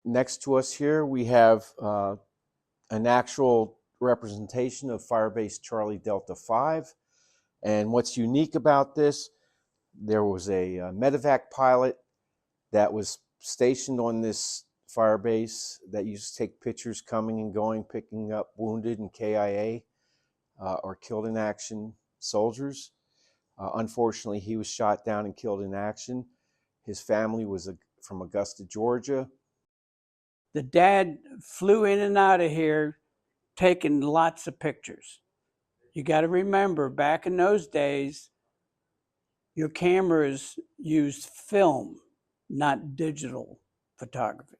next to us here, we have an actual representation of Firebase Charlie Delta 5. And what's unique about this, there was a medevac pilot that was stationed on this Firebase that used to take pictures coming and going, picking up wounded and KIA or killed in action soldiers. Unfortunately, he was shot down and killed in action. His family was from Augusta, Georgia. The dad flew in and out of here taking lots of pictures. You got to remember, back in those days, your cameras used film, not digital photography.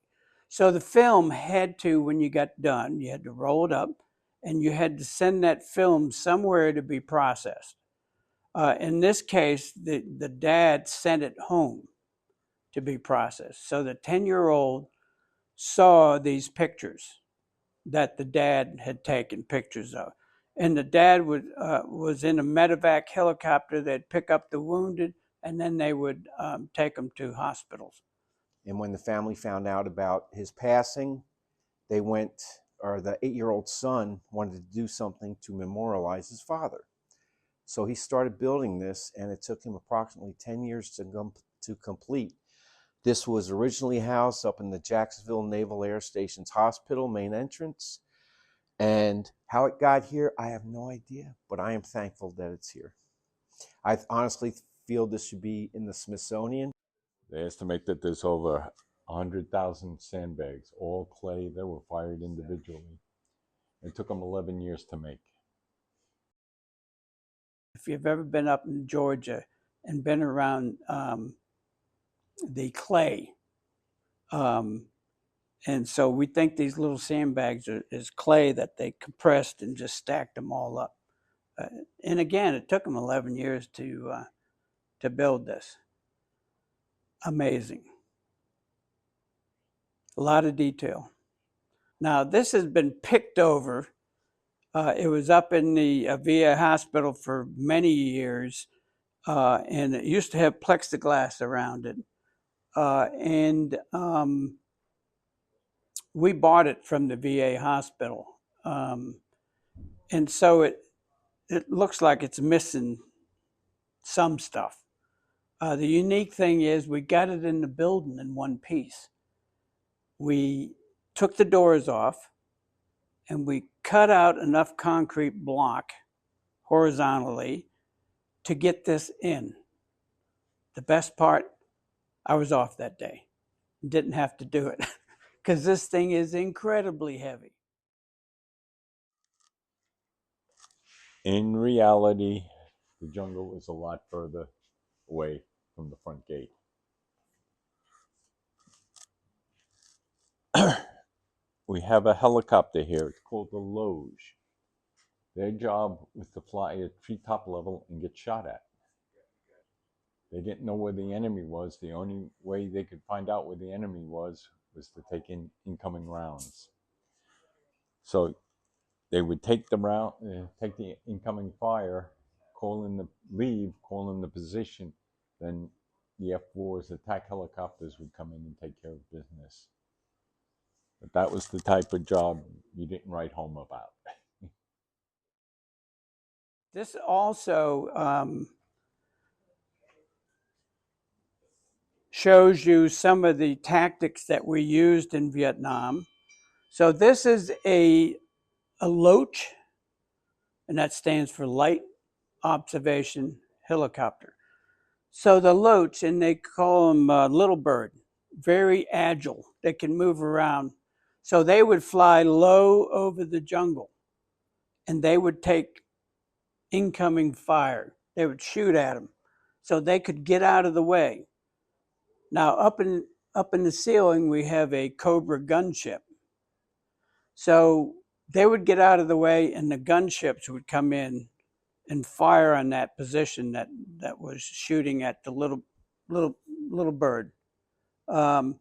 So the film had to, when you got done, you had to roll it up and you had to send that film somewhere to be processed. In this case, the dad sent it home to be processed. So the 10-year-old saw these pictures that the dad had taken pictures of. And the dad was in a medevac helicopter. They'd pick up the wounded, and then they would take them to hospitals. And when the family found out about his passing, they went, or the 8-year-old son wanted to do something to memorialize his father. So he started building this, and it took him approximately 10 years to complete. This was originally housed up in the Jacksonville Naval Air Station's hospital main entrance. And how it got here, I have no idea, but I am thankful that it's here. I honestly feel this should be in the Smithsonian. They estimate that there's over 100,000 sandbags, all clay, that were fired individually. It took them 11 years to make. If you've ever been up in Georgia and been around the clay, and so we think these little sandbags is clay that they compressed and just stacked them all up. And again, it took them 11 years to build this. Amazing. A lot of detail. Now, this has been picked over. It was up in the VA hospital for many years, and it used to have plexiglass around it. And we bought it from the VA hospital. And so it looks like it's missing some stuff. The unique thing is we got it in the building in one piece. We took the doors off and we cut out enough concrete block horizontally to get this in. The best part, I was off that day. Didn't have to do it because this thing is incredibly heavy. In reality, the jungle is a lot further away from the front gate. We have a helicopter here. It's called the Loge. Their job was to fly at treetop level and get shot at. They didn't know where the enemy was. The only way they could find out where the enemy was to take in incoming rounds. So they would take the incoming fire, call in the position, then the F-4s, attack helicopters, would come in and take care of business. But that was the type of job you didn't write home about. This also shows you some of the tactics that we used in Vietnam. So this is a LOACH, and that stands for Light Observation Helicopter. So the LOACH, and they call them Little Bird, very agile. They can move around. So they would fly low over the jungle, and they would take incoming fire. They would shoot at them so they could get out of the way. Now, up in the ceiling, we have a Cobra gunship. So they would get out of the way, and the gunships would come in and fire on that position that was shooting at the little bird. And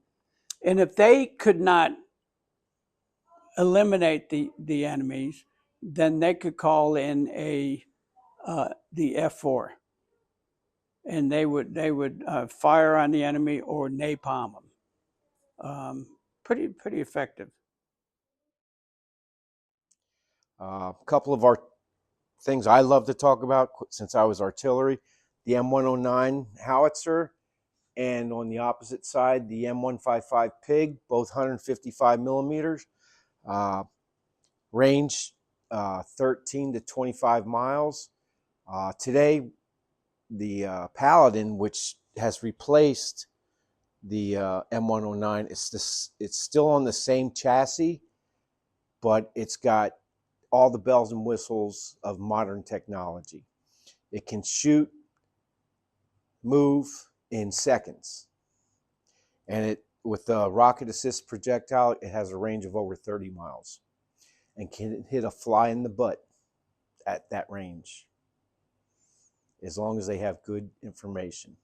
if they could not eliminate the enemies, then they could call in the F-4, and they would fire on the enemy or napalm them. pretty effective. A couple of our things I love to talk about since I was artillery, the M109 howitzer, and on the opposite side, the M155 Pig, both 155 millimeters, range 13 to 25 miles. Today, the Paladin, which has replaced the M109, it's still on the same chassis, but it's got all the bells and whistles of modern technology. It can shoot, move in seconds. And with the rocket assist projectile, it has a range of over 30 miles and can hit a fly in the butt at that range, as long as they have good information.